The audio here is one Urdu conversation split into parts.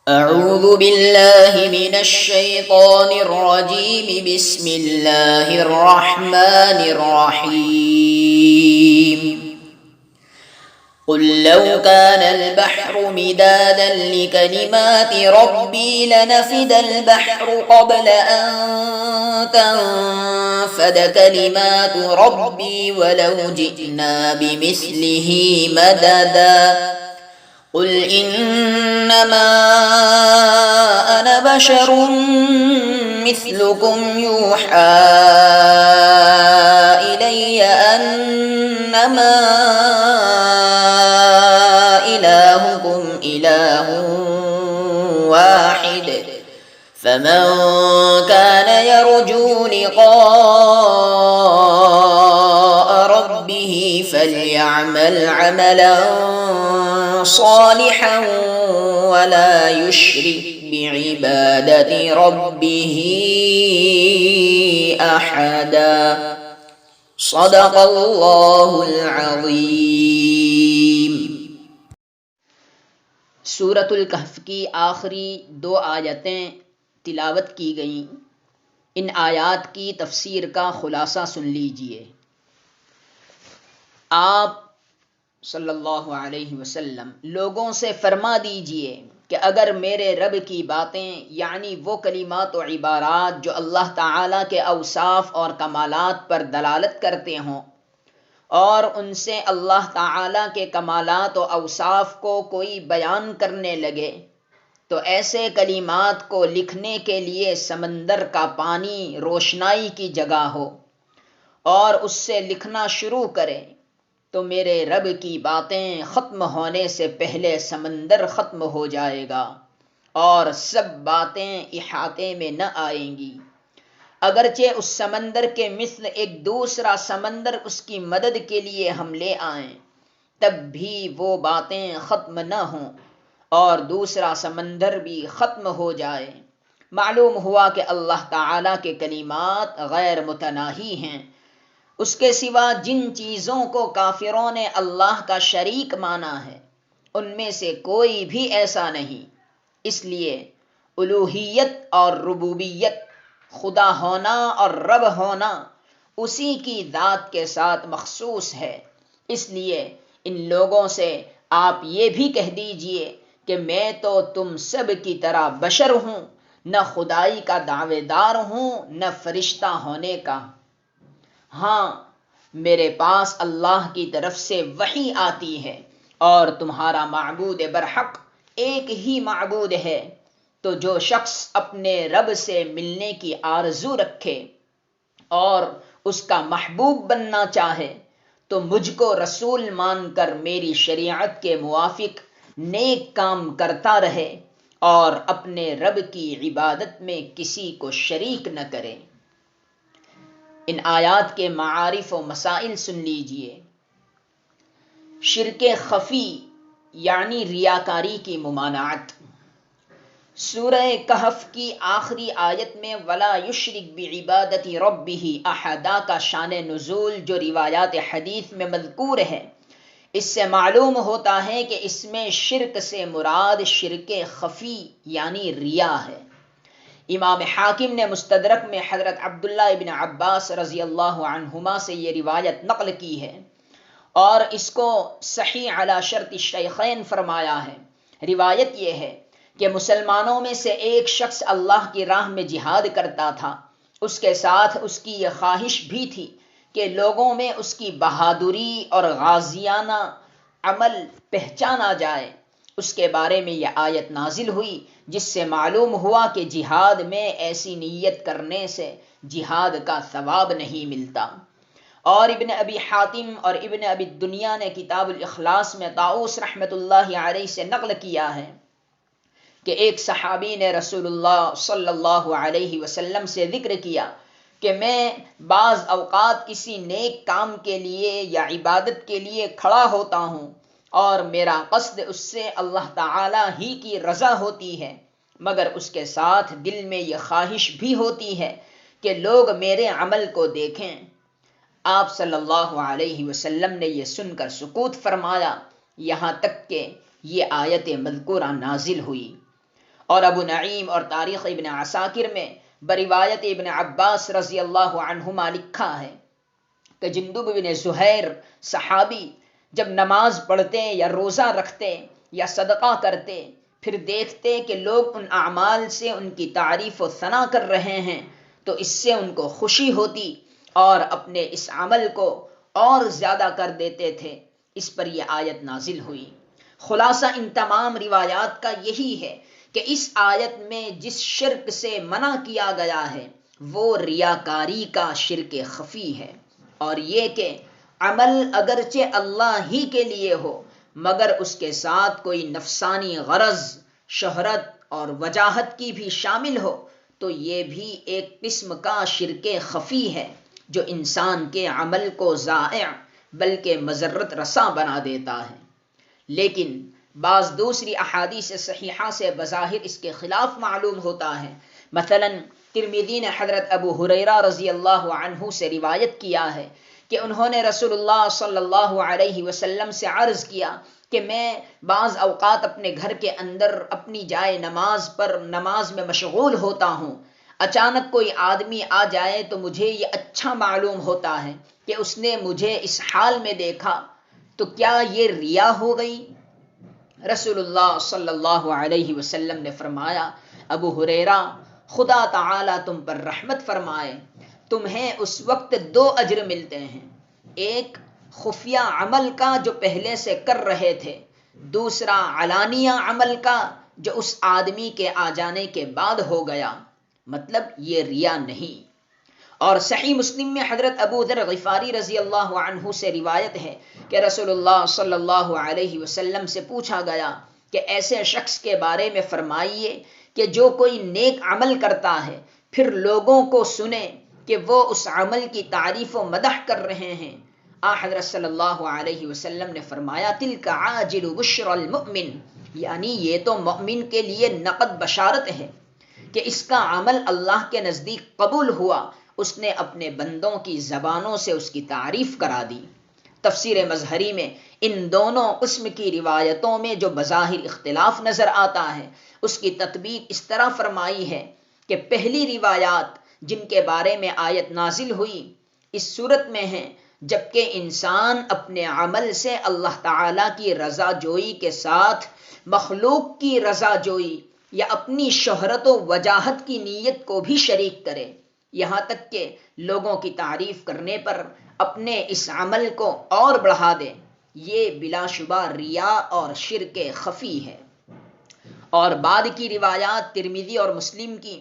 أعوذ بالله من الشيطان الرجيم بسم الله الرحمن الرحيم قل لو كان البحر مدادا لكلمات ربي لنفد البحر قبل أن تنفد كلمات ربي ولو جئنا بمثله مددا قل إنما أنا بشر مثلكم يوحى إلي أنما إلهكم إله واحد فمن كان يرجو لقاء ربه فليعمل عملا صالحا ولا يشرك بعبادة ربه أحدا صدق اللہ العظیم۔ سورۃ الکہف کی آخری 2 آیتیں تلاوت کی گئیں۔ ان آیات کی تفسیر کا خلاصہ سن لیجئے۔ آپ صلی اللہ علیہ وسلم لوگوں سے فرما دیجئے کہ اگر میرے رب کی باتیں یعنی وہ کلمات و عبارات جو اللہ تعالیٰ کے اوصاف اور کمالات پر دلالت کرتے ہوں اور ان سے اللہ تعالیٰ کے کمالات و اوصاف کو کوئی بیان کرنے لگے تو ایسے کلمات کو لکھنے کے لیے سمندر کا پانی روشنائی کی جگہ ہو اور اس سے لکھنا شروع کرے تو میرے رب کی باتیں ختم ہونے سے پہلے سمندر ختم ہو جائے گا اور سب باتیں احاطے میں نہ آئیں گی، اگرچہ اس سمندر کے مثل ایک دوسرا سمندر اس کی مدد کے لیے ہم لے آئیں تب بھی وہ باتیں ختم نہ ہوں اور دوسرا سمندر بھی ختم ہو جائے۔ معلوم ہوا کہ اللہ تعالیٰ کے کلمات غیر متناہی ہیں۔ اس کے سوا جن چیزوں کو کافروں نے اللہ کا شریک مانا ہے ان میں سے کوئی بھی ایسا نہیں۔ اس لیے الوہیت اور ربوبیت، خدا ہونا اور رب ہونا اسی کی ذات کے ساتھ مخصوص ہے۔ اس لیے ان لوگوں سے آپ یہ بھی کہہ دیجئے کہ میں تو تم سب کی طرح بشر ہوں، نہ خدائی کا دعوے دار ہوں نہ فرشتہ ہونے کا۔ ہاں، میرے پاس اللہ کی طرف سے وحی آتی ہے اور تمہارا معبود برحق ایک ہی معبود ہے۔ تو جو شخص اپنے رب سے ملنے کی آرزو رکھے اور اس کا محبوب بننا چاہے تو مجھ کو رسول مان کر میری شریعت کے موافق نیک کام کرتا رہے اور اپنے رب کی عبادت میں کسی کو شریک نہ کرے۔ ان آیات کے معارف و مسائل سن لیجئے۔ شرک خفی یعنی ریاکاری کی ممانعت۔ سورہ کہف کی آخری آیت میں وَلَا يُشْرِكْ بِعِبَادَةِ رَبِّهِ أَحَدًا کا شان نزول جو روایات حدیث میں مذکور ہے، اس سے معلوم ہوتا ہے کہ اس میں شرک سے مراد شرک خفی یعنی ریا ہے۔ امام حاکم نے مستدرک میں حضرت عبداللہ ابن عباس رضی اللہ عنہما سے یہ روایت نقل کی ہے اور اس کو صحیح علی شرط الشیخین فرمایا ہے۔ روایت یہ ہے کہ مسلمانوں میں سے ایک شخص اللہ کی راہ میں جہاد کرتا تھا۔ اس کے ساتھ اس کی یہ خواہش بھی تھی کہ لوگوں میں اس کی بہادری اور غازیانہ عمل پہچانا جائے۔ اس کے بارے میں یہ آیت نازل ہوئی جس سے معلوم ہوا کہ جہاد میں ایسی نیت کرنے سے جہاد کا ثواب نہیں ملتا۔ اور ابن ابی حاتم اور ابن ابی الدنیا نے کتاب الاخلاص میں طاؤس رحمۃ اللہ علیہ سے نقل کیا ہے کہ ایک صحابی نے رسول اللہ صلی اللہ علیہ وسلم سے ذکر کیا کہ میں بعض اوقات کسی نیک کام کے لیے یا عبادت کے لیے کھڑا ہوتا ہوں اور میرا قصد اس سے اللہ تعالی ہی کی رضا ہوتی ہے، مگر اس کے ساتھ دل میں یہ خواہش بھی ہوتی ہے کہ لوگ میرے عمل کو دیکھیں۔ آپ صلی اللہ علیہ وسلم نے یہ سن کر سکوت فرمایا یہاں تک کہ یہ آیت مذکورہ نازل ہوئی۔ اور ابو نعیم اور تاریخ ابن عساکر میں بروایت ابن عباس رضی اللہ عنہما لکھا ہے کہ جندب بن زہیر صحابی جب نماز پڑھتے یا روزہ رکھتے یا صدقہ کرتے، پھر دیکھتے کہ لوگ ان اعمال سے ان کی تعریف و ثنا کر رہے ہیں تو اس سے ان کو خوشی ہوتی اور اپنے اس عمل کو اور زیادہ کر دیتے تھے۔ اس پر یہ آیت نازل ہوئی۔ خلاصہ ان تمام روایات کا یہی ہے کہ اس آیت میں جس شرک سے منع کیا گیا ہے وہ ریاکاری کا شرک خفی ہے، اور یہ کہ عمل اگرچہ اللہ ہی کے لیے ہو مگر اس کے ساتھ کوئی نفسانی غرض، شہرت اور وجاہت کی بھی شامل ہو تو یہ بھی ایک قسم کا شرک خفی ہے جو انسان کے عمل کو ضائع بلکہ مضرت رساں بنا دیتا ہے۔ لیکن بعض دوسری احادیث صحیحہ سے بظاہر اس کے خلاف معلوم ہوتا ہے۔ مثلا ترمذی نے حضرت ابو ہریرہ رضی اللہ عنہ سے روایت کیا ہے کہ انہوں نے رسول اللہ صلی اللہ علیہ وسلم سے عرض کیا کہ میں بعض اوقات اپنے گھر کے اندر اپنی جائے نماز پر نماز میں مشغول ہوتا ہوں، اچانک کوئی آدمی آ جائے تو مجھے یہ اچھا معلوم ہوتا ہے کہ اس نے مجھے اس حال میں دیکھا، تو کیا یہ ریا ہو گئی؟ رسول اللہ صلی اللہ علیہ وسلم نے فرمایا، ابو ہریرہ خدا تعالی تم پر رحمت فرمائے، تمہیں اس وقت 2 اجر ملتے ہیں، ایک خفیہ عمل کا جو پہلے سے کر رہے تھے، دوسرا علانیہ عمل کا جو اس آدمی کے آ جانے کے بعد ہو گیا، مطلب یہ ریا نہیں۔ اور صحیح مسلم میں حضرت ابو ذر غفاری رضی اللہ عنہ سے روایت ہے کہ رسول اللہ صلی اللہ علیہ وسلم سے پوچھا گیا کہ ایسے شخص کے بارے میں فرمائیے کہ جو کوئی نیک عمل کرتا ہے پھر لوگوں کو سنے کہ وہ اس عمل کی تعریف و مدح کر رہے ہیں۔ حضرت صلی اللہ علیہ وسلم نے فرمایا، تلک عاجل بشر المؤمن، یعنی یہ تو مؤمن کے لیے نقد بشارت ہے کہ اس کا عمل اللہ کے نزدیک قبول ہوا، اس نے اپنے بندوں کی زبانوں سے اس کی تعریف کرا دی۔ تفسیر مظہری میں ان دونوں قسم کی روایتوں میں جو بظاہر اختلاف نظر آتا ہے اس کی تطبیق اس طرح فرمائی ہے کہ پہلی روایات جن کے بارے میں آیت نازل ہوئی اس صورت میں ہیں جبکہ انسان اپنے عمل سے اللہ تعالی کی رضا جوئی کے ساتھ مخلوق کی رضا جوئی یا اپنی شہرت و وجاہت کی نیت کو بھی شریک کرے، یہاں تک کہ لوگوں کی تعریف کرنے پر اپنے اس عمل کو اور بڑھا دے، یہ بلا شبہ ریا اور شرک خفی ہے۔ اور بعد کی روایات ترمذی اور مسلم کی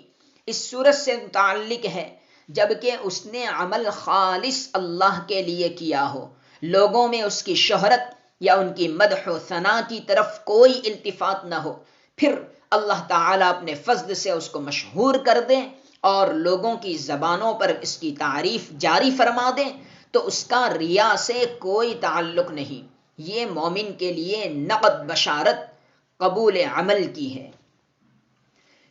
اس صورت سے متعلق ہے جبکہ اس نے عمل خالص اللہ کے لیے کیا ہو، لوگوں میں اس کی شہرت یا ان کی مدح و ثنا کی طرف کوئی التفات نہ ہو، پھر اللہ تعالیٰ اپنے فضل سے اس کو مشہور کر دیں اور لوگوں کی زبانوں پر اس کی تعریف جاری فرما دیں تو اس کا ریا سے کوئی تعلق نہیں، یہ مومن کے لیے نقد بشارت قبول عمل کی ہے۔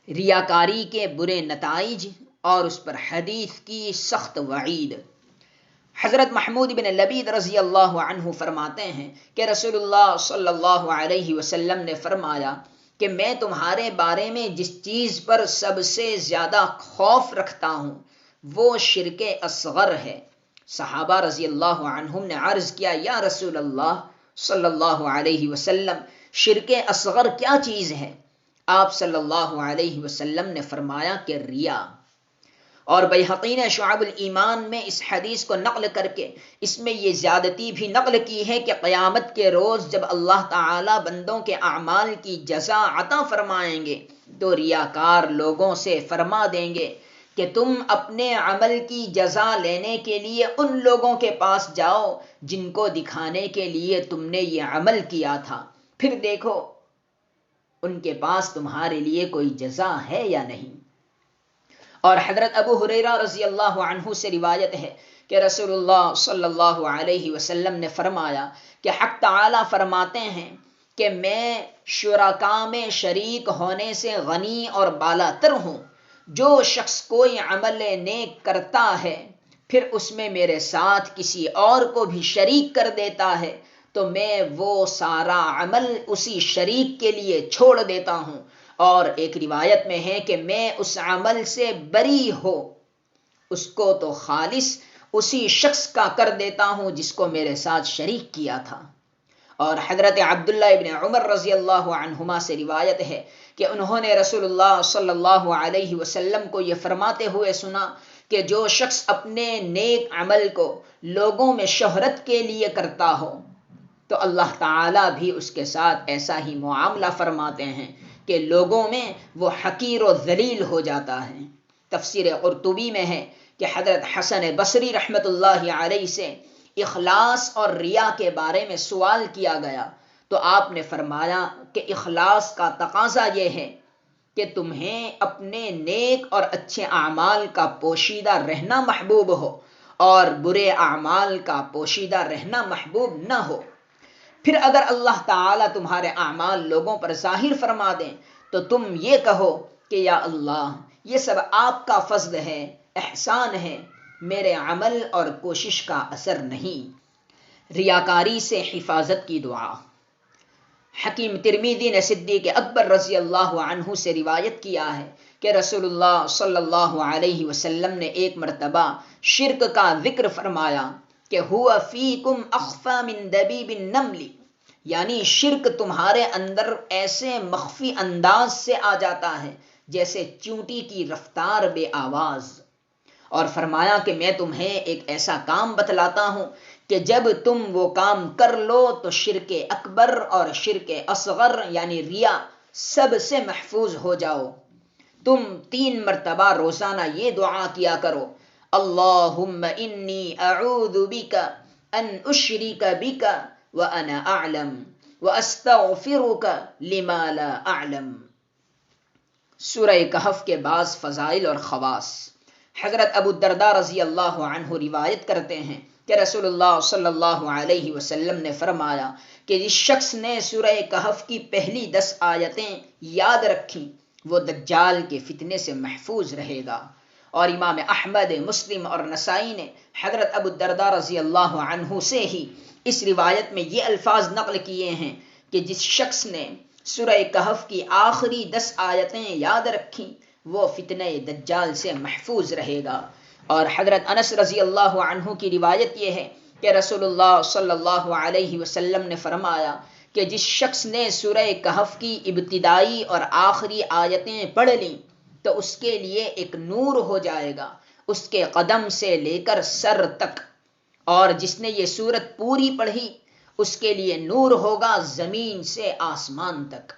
ریاکاری کے برے نتائج اور اس پر حدیث کی سخت وعید۔ حضرت محمود بن لبید رضی اللہ عنہ فرماتے ہیں کہ رسول اللہ صلی اللہ علیہ وسلم نے فرمایا کہ میں تمہارے بارے میں جس چیز پر سب سے زیادہ خوف رکھتا ہوں وہ شرک اصغر ہے۔ صحابہ رضی اللہ عنہم نے عرض کیا، یا رسول اللہ صلی اللہ علیہ وسلم، شرک اصغر کیا چیز ہے؟ آپ صلی اللہ علیہ وسلم نے فرمایا کہ ریا۔ اور بیہقی نے شعب الایمان میں اس حدیث کو نقل کر کے اس میں یہ زیادتی بھی نقل کی ہے کہ قیامت کے روز جب اللہ تعالی بندوں کے اعمال کی جزا عطا فرمائیں گے تو ریاکار لوگوں سے فرما دیں گے کہ تم اپنے عمل کی جزا لینے کے لیے ان لوگوں کے پاس جاؤ جن کو دکھانے کے لیے تم نے یہ عمل کیا تھا، پھر دیکھو ان کے پاس تمہارے لیے کوئی جزا ہے یا نہیں۔ اور حضرت ابو ہریرہ رضی اللہ عنہ سے روایت ہے کہ رسول اللہ صلی اللہ علیہ وسلم نے فرمایا کہ حق تعالی فرماتے ہیں کہ میں شرکاء میں شریک ہونے سے غنی اور بالا تر ہوں، جو شخص کوئی عمل نیک کرتا ہے پھر اس میں میرے ساتھ کسی اور کو بھی شریک کر دیتا ہے تو میں وہ سارا عمل اسی شریک کے لیے چھوڑ دیتا ہوں، اور ایک روایت میں ہے کہ میں اس عمل سے بری ہو، اس کو تو خالص اسی شخص کا کر دیتا ہوں جس کو میرے ساتھ شریک کیا تھا۔ اور حضرت عبداللہ ابن عمر رضی اللہ عنہما سے روایت ہے کہ انہوں نے رسول اللہ صلی اللہ علیہ وسلم کو یہ فرماتے ہوئے سنا کہ جو شخص اپنے نیک عمل کو لوگوں میں شہرت کے لیے کرتا ہو تو اللہ تعالیٰ بھی اس کے ساتھ ایسا ہی معاملہ فرماتے ہیں کہ لوگوں میں وہ حقیر و ذلیل ہو جاتا ہے۔ تفسیر قرطبی میں ہے کہ حضرت حسن بصری رحمۃ اللہ علیہ سے اخلاص اور ریا کے بارے میں سوال کیا گیا تو آپ نے فرمایا کہ اخلاص کا تقاضا یہ ہے کہ تمہیں اپنے نیک اور اچھے اعمال کا پوشیدہ رہنا محبوب ہو اور برے اعمال کا پوشیدہ رہنا محبوب نہ ہو۔ پھر اگر اللہ تعالیٰ تمہارے اعمال لوگوں پر ظاہر فرما دیں تو تم یہ کہو کہ یا اللہ یہ سب آپ کا فضل ہے، احسان ہے، میرے عمل اور کوشش کا اثر نہیں۔ ریاکاری سے حفاظت کی دعا۔ حکیم ترمذی نے صدیق اکبر رضی اللہ عنہ سے روایت کیا ہے کہ رسول اللہ صلی اللہ علیہ وسلم نے ایک مرتبہ شرک کا ذکر فرمایا کہ ہوا فیکم اخفی من دبیب النمل، یعنی شرک تمہارے اندر ایسے مخفی انداز سے آ جاتا ہے جیسے چونٹی کی رفتار بے آواز۔ اور فرمایا کہ میں تمہیں ایک ایسا کام بتلاتا ہوں کہ جب تم وہ کام کر لو تو شرک اکبر اور شرک اصغر یعنی ریا سب سے محفوظ ہو جاؤ۔ تم 3 مرتبہ روزانہ یہ دعا کیا کرو، اللہم انی اعوذ بک ان اشرک بک وانا اعلم واستغفرک لما لا اعلم۔ سورہ کہف کے بعض فضائل اور خواص۔ حضرت ابو الدرداء رضی اللہ عنہ روایت کرتے ہیں کہ رسول اللہ صلی اللہ علیہ وسلم نے فرمایا کہ جس شخص نے سورہ کہف کی پہلی 10 آیتیں یاد رکھیں وہ دجال کے فتنے سے محفوظ رہے گا۔ اور امام احمد، مسلم اور نسائی نے حضرت ابو الدرداء رضی اللہ عنہ سے ہی اس روایت میں یہ الفاظ نقل کیے ہیں کہ جس شخص نے سورہ کہف کی آخری 10 آیتیں یاد رکھیں وہ فتنہ دجال سے محفوظ رہے گا۔ اور حضرت انس رضی اللہ عنہ کی روایت یہ ہے کہ رسول اللہ صلی اللہ علیہ وسلم نے فرمایا کہ جس شخص نے سورہ کہف کی ابتدائی اور آخری آیتیں پڑھ لیں تو اس کے لیے ایک نور ہو جائے گا اس کے قدم سے لے کر سر تک، اور جس نے یہ سورت پوری پڑھی اس کے لیے نور ہوگا زمین سے آسمان تک۔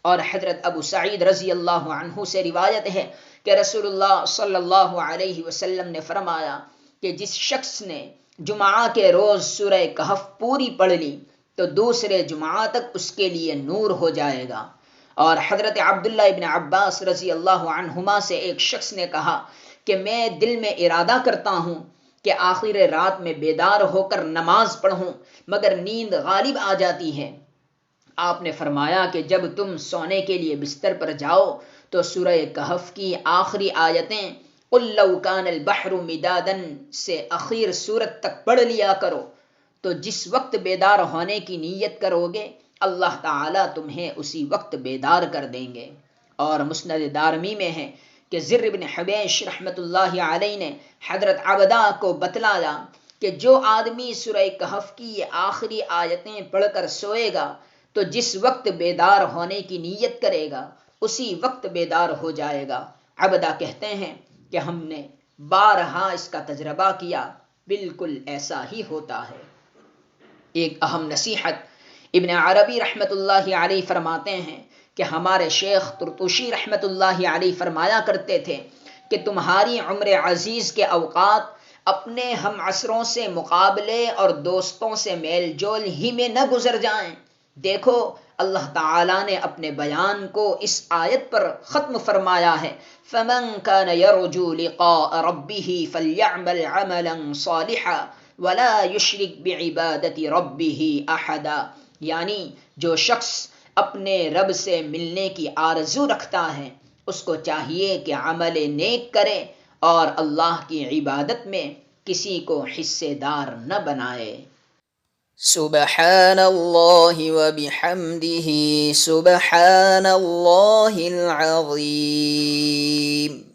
اور حضرت ابو سعید رضی اللہ عنہ سے روایت ہے کہ رسول اللہ صلی اللہ علیہ وسلم نے فرمایا کہ جس شخص نے جمعہ کے روز سورہ کہف پوری پڑھ لی تو دوسرے جمعہ تک اس کے لیے نور ہو جائے گا۔ اور حضرت عبداللہ ابن عباس رضی اللہ عنہما سے ایک شخص نے کہا کہ میں دل میں ارادہ کرتا ہوں کہ آخر رات میں بیدار ہو کر نماز پڑھوں مگر نیند غالب آ جاتی ہے۔ آپ نے فرمایا کہ جب تم سونے کے لیے بستر پر جاؤ تو سورہ کہف کی آخری آیتیں قُل لَوْ كَانَ الْبَحْرُ مِدَادًا سے اخیر سورت تک پڑھ لیا کرو، تو جس وقت بیدار ہونے کی نیت کرو گے اللہ تعالیٰ تمہیں اسی وقت بیدار کر دیں گے۔ اور مسند دارمی میں ہے کہ زر بن حبیش رحمۃ اللہ علیہ نے حضرت عبدہ کو بتلایا کہ جو آدمی سورہ کہف کی یہ آخری آیتیں پڑھ کر سوئے گا تو جس وقت بیدار ہونے کی نیت کرے گا اسی وقت بیدار ہو جائے گا۔ عبدہ کہتے ہیں کہ ہم نے بارہا اس کا تجربہ کیا، بالکل ایسا ہی ہوتا ہے۔ ایک اہم نصیحت، ابن عربی رحمۃ اللہ علیہ فرماتے ہیں کہ ہمارے شیخ طرطوشی رحمۃ اللہ علیہ فرمایا کرتے تھے کہ تمہاری عمر عزیز کے اوقات اپنے ہم عصروں سے مقابلے اور دوستوں سے میل جول ہی میں نہ گزر جائیں۔ دیکھو اللہ تعالیٰ نے اپنے بیان کو اس آیت پر ختم فرمایا ہے، فَمَن كَانَ يَرْجُو لِقَاءَ رَبِّهِ فَلْيَعْمَلْ عَمَلًا صَالِحًا وَلَا يُشْرِكْ بِعِبَادَةِ رَبِّهِ أَحَدًا، یعنی جو شخص اپنے رب سے ملنے کی آرزو رکھتا ہے اس کو چاہیے کہ عمل نیک کرے اور اللہ کی عبادت میں کسی کو حصے دار نہ بنائے۔ سبحان اللہ وبحمدہ سبحان اللہ العظیم.